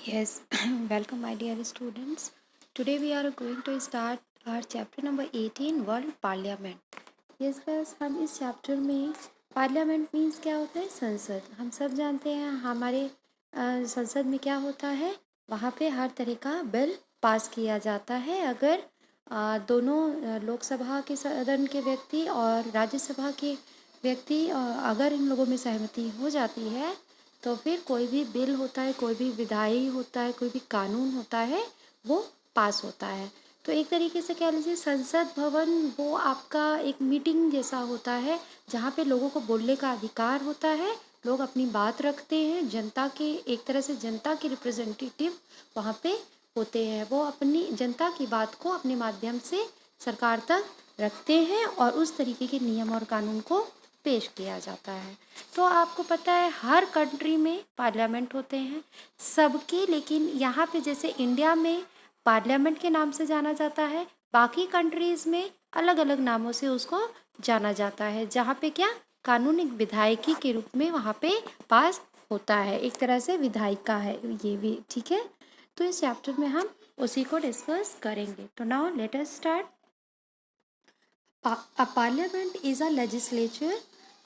Yes, welcome my dear students. Today we are going to start our chapter number 18 World Parliament. Yes guys, हम इस chapter में parliament means क्या होता है? संसद। हम सब जानते हैं हमारे संसद में क्या होता है, वहाँ पे हर तरह का बिल पास किया जाता है। अगर दोनों लोकसभा के सदन के व्यक्ति और राज्यसभा के व्यक्ति अगर इन लोगों में सहमति हो जाती है तो फिर कोई भी बिल होता है, कोई भी विधायी होता है, कोई भी कानून होता है, वो पास होता है। तो एक तरीके से कह लीजिए संसद भवन वो आपका एक मीटिंग जैसा होता है, जहाँ पे लोगों को बोलने का अधिकार होता है, लोग अपनी बात रखते हैं, जनता के एक तरह से जनता के रिप्रेजेंटेटिव वहाँ पे होते हैं। वो अपनी जनता की बात को अपने माध्यम से सरकार तक रखते हैं और उस तरीके के नियम और कानून को पेश किया जाता है। तो आपको पता है हर कंट्री में पार्लियामेंट होते हैं सबके, लेकिन यहाँ पे जैसे इंडिया में पार्लियामेंट के नाम से जाना जाता है, बाकी कंट्रीज़ में अलग अलग नामों से उसको जाना जाता है, जहाँ पे क्या कानून एक विधायकी के रूप में वहाँ पे पास होता है। एक तरह से विधायिका है ये भी, ठीक है। तो इस चैप्टर में हम उसी को डिस्कस करेंगे। तो now let us start. A parliament is a legislature.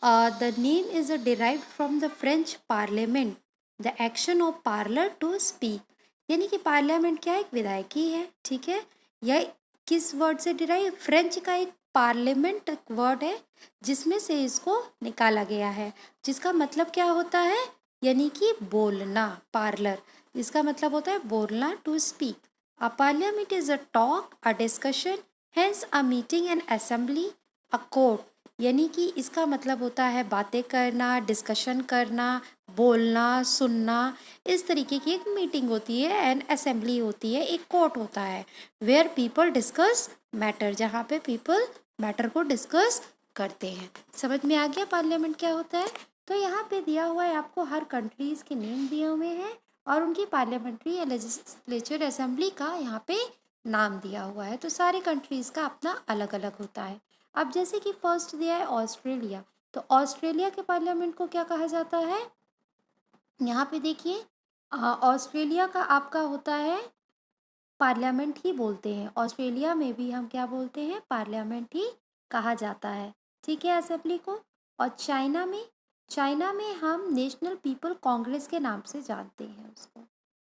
The name is derived from the French parliament, the action of parler to speak. यानी कि पार्लियामेंट क्या है? एक विधायकी है, ठीक है। यह किस वर्ड से डिराइव? फ्रेंच का एक पार्लियामेंट वर्ड है जिसमें से इसको निकाला गया है, जिसका मतलब क्या होता है? यानी कि बोलना, पार्लर। इसका मतलब होता है बोलना, to speak. A parliament is a talk, a discussion, hence a meeting and assembly, a court. यानी कि इसका मतलब होता है बातें करना, डिस्कशन करना, बोलना, सुनना। इस तरीके की एक मीटिंग होती है, एंड असेंबली होती है, एक कोर्ट होता है, वेयर पीपल डिस्कस मैटर, जहाँ पे पीपल मैटर को डिस्कस करते हैं। समझ में आ गया पार्लियामेंट क्या होता है? तो यहाँ पे दिया हुआ है आपको, हर कंट्रीज़ के नेम दिए हुए हैं और उनकी पार्लियामेंट्री या लेजिस्लेचर असेंबली का यहाँ पे नाम दिया हुआ है। तो सारे कंट्रीज़ का अपना अलग अलग होता है। अब जैसे कि फर्स्ट दिया है ऑस्ट्रेलिया, तो ऑस्ट्रेलिया के पार्लियामेंट को क्या कहा जाता है? यहाँ पे देखिए ऑस्ट्रेलिया का आपका होता है पार्लियामेंट ही बोलते हैं। ऑस्ट्रेलिया में भी हम क्या बोलते हैं? पार्लियामेंट ही कहा जाता है, ठीक है, असेंबली को। और चाइना में हम नेशनल पीपल कांग्रेस के नाम से जानते हैं उसको।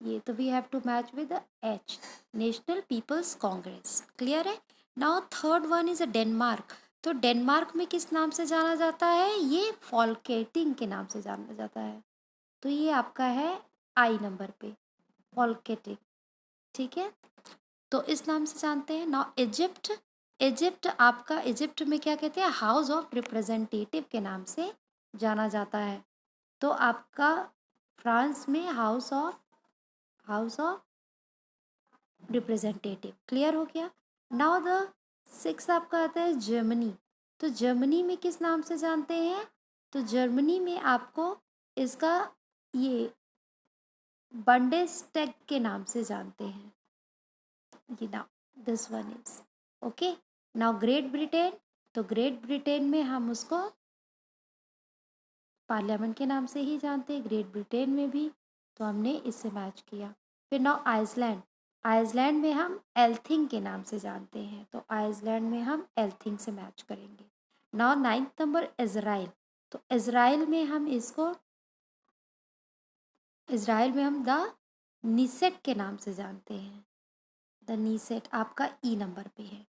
ये तो we have to match with H, National People's Congress. Clear है? Now third one is Denmark. तो डेनमार्क में किस नाम से जाना जाता है? ये फॉल्केटिंग के नाम से जाना जाता है। तो ये आपका है आई नंबर पे, फॉल्केटिंग, ठीक है। तो इस नाम से जानते हैं। नाउ इजिप्ट, इजिप्ट आपका, इजिप्ट में क्या कहते हैं? हाउस ऑफ रिप्रेजेंटेटिव के नाम से जाना जाता है। तो आपका फ्रांस में हाउस ऑफ रिप्रेजेंटेटिव। क्लियर हो गया? नाउ द सिक्स आपका आता है जर्मनी। तो जर्मनी में किस नाम से जानते हैं? तो जर्मनी में आपको इसका ये बंडेस्टैग के नाम से जानते हैं। ये now this one is okay. Now great Britain, तो ग्रेट ब्रिटेन में हम उसको पार्लियामेंट के नाम से ही जानते हैं, ग्रेट ब्रिटेन में भी, तो हमने इससे मैच किया। फिर नाउ आइसलैंड, आइसलैंड में हम एल्थिंग के नाम से जानते हैं, तो आइसलैंड में हम एल्थिंग से मैच करेंगे। नाउ नाइन्थ नंबर इज़राइल, तो इज़राइल में हम इसको, इज़राइल में हम द नीसेट के नाम से जानते हैं। द नीसेट आपका ई नंबर पे है,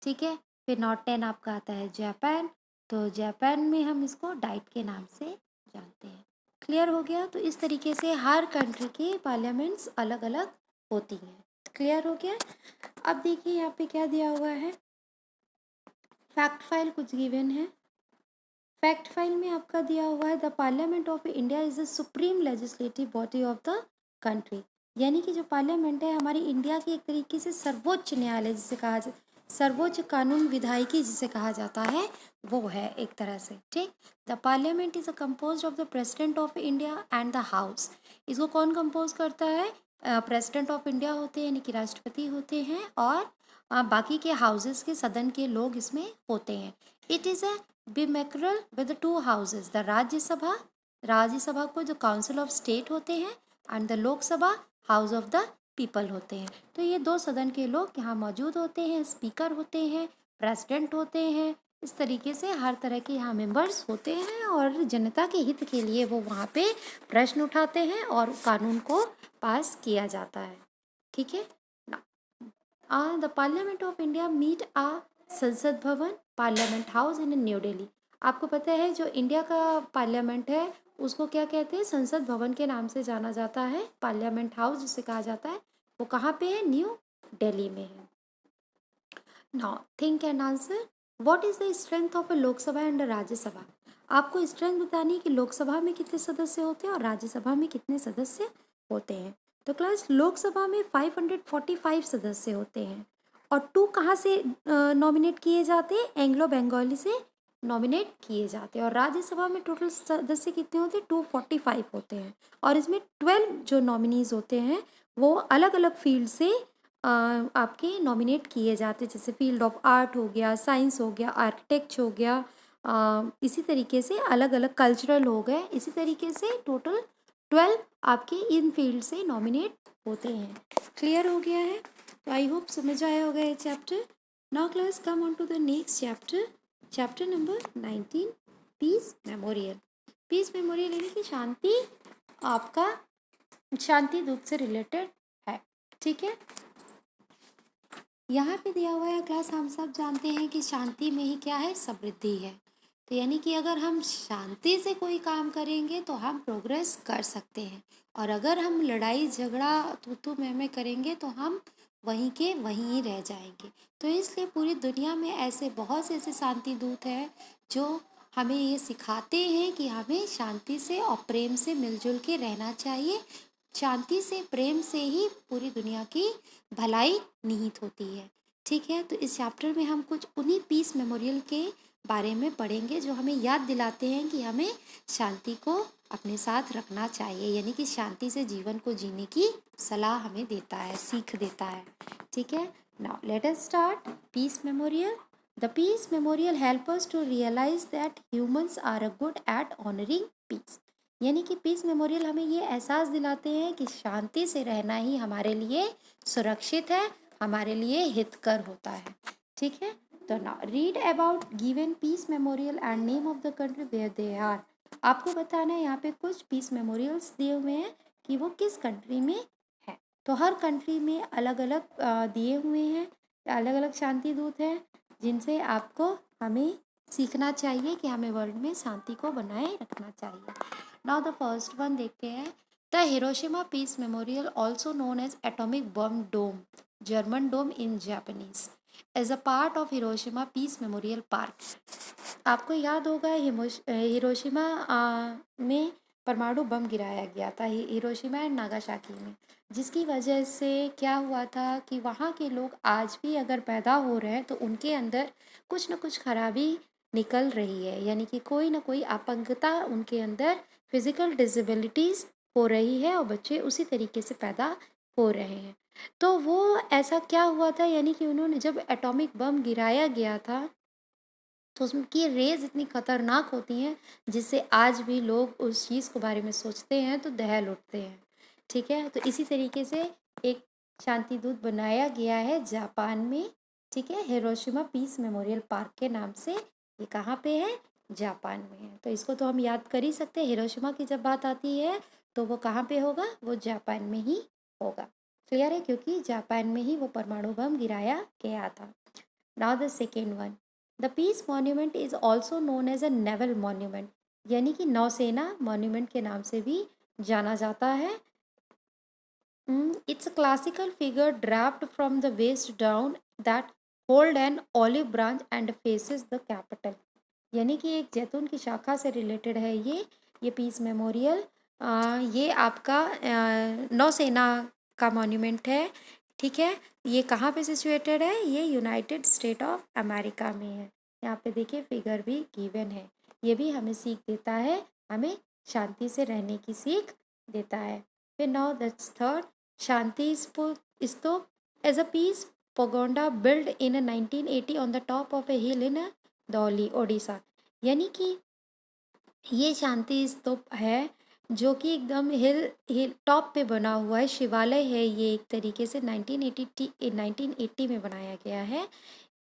ठीक है। फिर नॉट 10 आपका आता है जापान, तो जापान में हम इसको डाइट के नाम से जानते हैं। क्लियर हो गया? तो इस तरीके से हर कंट्री की पार्लियामेंट्स अलग अलग होती हैं। क्लियर हो गया? अब देखिए यहाँ पे क्या दिया हुआ है, फैक्ट फाइल कुछ गिवन है। फैक्ट फाइल में आपका दिया हुआ है the parliament of India is the supreme legislative body of the country. यानी कि जो पार्लियामेंट है हमारी इंडिया की एक तरीके से सर्वोच्च न्यायालय जिसे कहा जाए, सर्वोच्च कानून विधायिकी जिसे कहा जाता है, वो है एक तरह से, ठीक। The parliament is a compose of the president of India and the house. इसको कौन कंपोज करता है? प्रेसिडेंट ऑफ इंडिया होते हैं यानी कि राष्ट्रपति होते हैं, और बाकी के हाउसेस के सदन के लोग इसमें होते हैं। It is a bicameral with two houses, the Rajya Sabha, Rajya Sabha को जो काउंसिल ऑफ स्टेट होते हैं, and the Lok Sabha, house of the people होते हैं। तो ये दो सदन के लोग यहाँ मौजूद होते हैं, स्पीकर होते हैं, प्रेसिडेंट होते हैं, इस तरीके से हर तरह के यहाँ मेंबर्स होते हैं और जनता के हित के लिए वो वहाँ पे प्रश्न उठाते हैं और कानून को पास किया जाता है। ठीक है। The parliament of India meet at Sansad Bhavan, parliament house in New Delhi. आपको पता है जो इंडिया का पार्लियामेंट है उसको क्या कहते हैं? संसद भवन के नाम से जाना जाता है, पार्लियामेंट हाउस जिसे कहा जाता है। वो कहाँ पे है? न्यू दिल्ली में है। Now think and answer, what is the strength of a Lok Sabha and Rajya Sabha? आपको स्ट्रेंथ बतानी है कि लोकसभा में कितने सदस्य होते हैं और राज्यसभा में कितने सदस्य होते हैं। तो क्लास लोकसभा में 545 सदस्य होते हैं और 2 कहाँ से नॉमिनेट किए जाते हैं? एंग्लो बंगाली से नॉमिनेट किए जाते हैं। और राज्यसभा में टोटल सदस्य कितने होते हैं? 245 होते हैं और इसमें 12 जो नॉमिनीज होते हैं वो अलग अलग फील्ड से आपके नॉमिनेट किए जाते हैं, जैसे फील्ड ऑफ आर्ट हो गया, साइंस हो गया, आर्किटेक्ट हो गया, इसी तरीके से अलग अलग कल्चरल हो गए। इसी तरीके से टोटल 12 आपके इन फील्ड से नॉमिनेट होते हैं। क्लियर हो गया है? तो आई होप समझ आया होगा ये chapter. Now class come on to the next chapter, chapter number 19, peace memorial. Peace memorial यानी कि शांति, आपका शांति दूत से रिलेटेड है। ठीक है। यहाँ पे दिया हुआ है क्लास, हम सब जानते हैं कि शांति में ही क्या है? समृद्धि है। तो यानी कि अगर हम शांति से कोई काम करेंगे तो हम प्रोग्रेस कर सकते हैं और अगर हम लड़ाई झगड़ा तू मैं करेंगे तो हम वहीं के वहीं ही रह जाएंगे। तो इसलिए पूरी दुनिया में ऐसे बहुत से ऐसे शांति दूत हैं जो हमें ये सिखाते हैं कि हमें शांति से और प्रेम से मिलजुल के रहना चाहिए। शांति से, प्रेम से ही पूरी दुनिया की भलाई निहित होती है। ठीक है। तो इस चैप्टर में हम कुछ उन्हीं पीस मेमोरियल के बारे में पढ़ेंगे जो हमें याद दिलाते हैं कि हमें शांति को अपने साथ रखना चाहिए, यानी कि शांति से जीवन को जीने की सलाह हमें देता है, सीख देता है। ठीक है। Now let us start peace memorial. The peace memorial help us to realise that humans are a good at honouring peace. यानी कि पीस मेमोरियल हमें ये एहसास दिलाते हैं कि शांति से रहना ही हमारे लिए सुरक्षित है, हमारे लिए हितकर होता है। ठीक है। तो now read about given peace memorial and name of the country where they are. आपको बताना है यहाँ पे कुछ पीस मेमोरियल्स दिए हुए हैं कि वो किस कंट्री में है। तो हर कंट्री में अलग अलग दिए हुए हैं, अलग अलग शांति दूत हैं जिनसे आपको हमें सीखना चाहिए कि हमें वर्ल्ड में शांति को बनाए रखना चाहिए। नाउ द फर्स्ट वन देखते हैं, the Hiroshima peace memorial also known as atomic bomb dome, German dome in Japanese, as a part of Hiroshima peace memorial park. आपको याद होगा हिरोशिमा में परमाणु बम गिराया गया था, हिरोशिमा एंड नागासाकी में, जिसकी वजह से क्या हुआ था कि वहाँ के लोग आज भी अगर पैदा हो रहे हैं तो उनके अंदर कुछ न कुछ खराबी निकल रही है, यानी कि कोई ना कोई अपंगता उनके अंदर, फिजिकल डिसेबिलिटीज़ हो रही है और बच्चे उसी तरीके से पैदा हो रहे हैं। तो वो ऐसा क्या हुआ था, यानी कि उन्होंने जब एटॉमिक बम गिराया गया था तो उसकी रेज़ इतनी खतरनाक होती हैं जिससे आज भी लोग उस चीज़ के बारे में सोचते हैं तो दहल उठते हैं। ठीक है। तो इसी तरीके से एक शांति दूत बनाया गया है जापान में। ठीक है। हिरोशिमा पीस मेमोरियल पार्क के नाम से। ये कहाँ पे है? जापान में है। तो इसको तो हम याद कर ही सकते हैं, हिरोशिमा की जब बात आती है तो वो कहाँ पे होगा? वो जापान में ही होगा। क्लियर है? क्योंकि जापान में ही वो परमाणु बम गिराया गया था। Now the second one, the peace monument is also known as a naval monument, यानी कि नौसेना मॉन्यूमेंट के नाम से भी जाना जाता है। It's a classical figure draft from the west down that hold an olive branch and faces the capital, यानी कि एक जैतून की शाखा से रिलेटेड है ये पीस मेमोरियल। ये आपका नौसेना का मॉन्यूमेंट है। ठीक है। ये कहाँ पे सिचुएटेड है? ये यूनाइटेड स्टेट ऑफ अमेरिका में है। यहाँ पे देखिए फिगर भी गिवन है। ये भी हमें सीख देता है, हमें शांति से रहने की सीख देता है। फिर now that's third, Shanti Stupa as a peace pagoda build in 1980 on the top of a hill in Dhauli, Odisha, यानी कि ये शांति स्तूप है जो कि एकदम हिल हिल टॉप पे बना हुआ है, शिवालय है ये एक तरीके से। 1980 में बनाया गया है।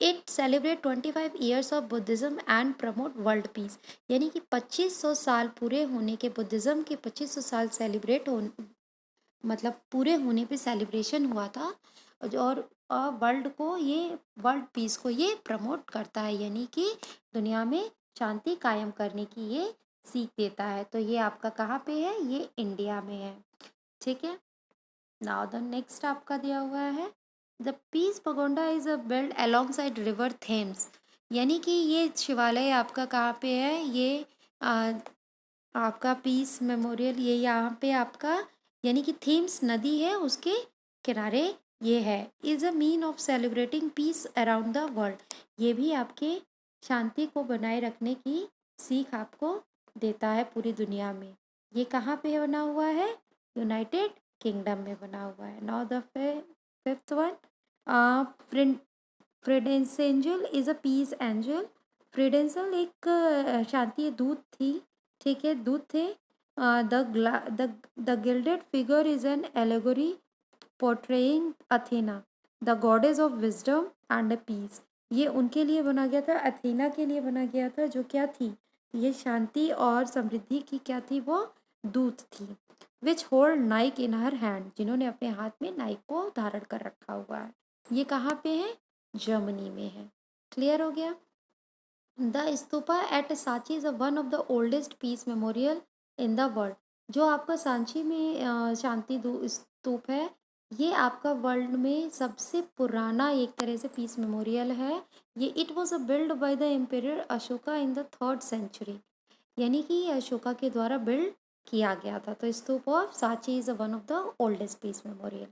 It celebrate 25 years of Buddhism and promote world peace. यानी कि 2500 साल पूरे होने के, बुद्धिज़्म के 2500 साल सेलिब्रेट हो, मतलब पूरे होने पे सेलिब्रेशन हुआ था। और वर्ल्ड को ये, वर्ल्ड पीस को ये प्रमोट करता है, यानी कि दुनिया में शांति कायम करने की ये सीख देता है। तो ये आपका कहाँ पे है? ये इंडिया में है। ठीक है। नाउ द नेक्स्ट आपका दिया हुआ है, the peace pagoda is a build alongside river Thames. यानी कि ये शिवालय आपका कहाँ पे है? ये आ, आपका पीस मेमोरियल ये यहाँ पे आपका, यानी कि थेम्स नदी है उसके किनारे ये है। Is a mean of celebrating peace around the world. ये भी आपके शांति को बनाए रखने की सीख आपको देता है पूरी दुनिया में। ये कहाँ पे बना हुआ है? यूनाइटेड किंगडम में बना हुआ है। Now the fifth one, Friedensengel is a peace angel. Friedensengel एक शांति दूत थी। ठीक है, दूत थे। The gilded figure is an allegory portraying Athena, the goddess of wisdom and peace. ये उनके लिए बना गया था, अथेना के लिए बना गया था, जो क्या थी? ये शांति और समृद्धि की क्या थी? वो दूत थी। Which hold Naik in her hand, जिन्होंने अपने हाथ में नाइक को धारण कर रखा हुआ है। ये कहाँ पे है? जर्मनी में है। क्लियर हो गया? The stupa at Sanchi is one of the oldest peace memorial in the world. जो आपका सांची में शांति स्तूप है, ये आपका वर्ल्ड में सबसे पुराना एक तरह से पीस मेमोरियल है। ये it was a build by the emperor Ashoka in the 3rd century. यानी कि ये अशोका के द्वारा बिल्ड किया गया था। तो stupa of Sanchi is one of the oldest peace memorial.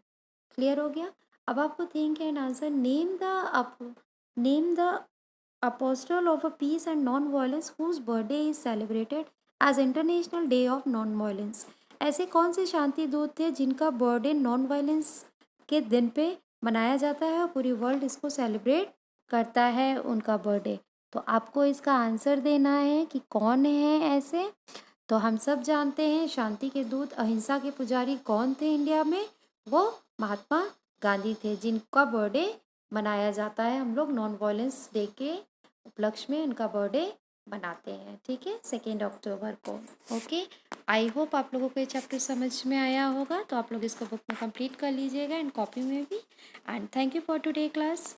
Clear हो गया? अब आपको think and answer, name the apostle of a peace and non-violence whose birthday is celebrated as International Day of Non-Violence। ऐसे कौन से शांति दूत थे जिनका बर्थडे नॉन वायलेंस के दिन पे मनाया जाता है और पूरी वर्ल्ड इसको सेलिब्रेट करता है उनका बर्थडे? तो आपको इसका आंसर देना है कि कौन है ऐसे। तो हम सब जानते हैं शांति के दूत, अहिंसा के पुजारी कौन थे इंडिया में? वो महात्मा गांधी थे, जिनका बर्थडे मनाया जाता है। हम लोग नॉन वायलेंस डे के उपलक्ष्य में उनका बर्थडे मनाते हैं। ठीक है, 2 अक्टूबर को। ओके, आई होप आप लोगों को ये चैप्टर समझ में आया होगा। तो आप लोग इसको बुक में कंप्लीट कर लीजिएगा एंड कॉपी में भी। And thank you for today class.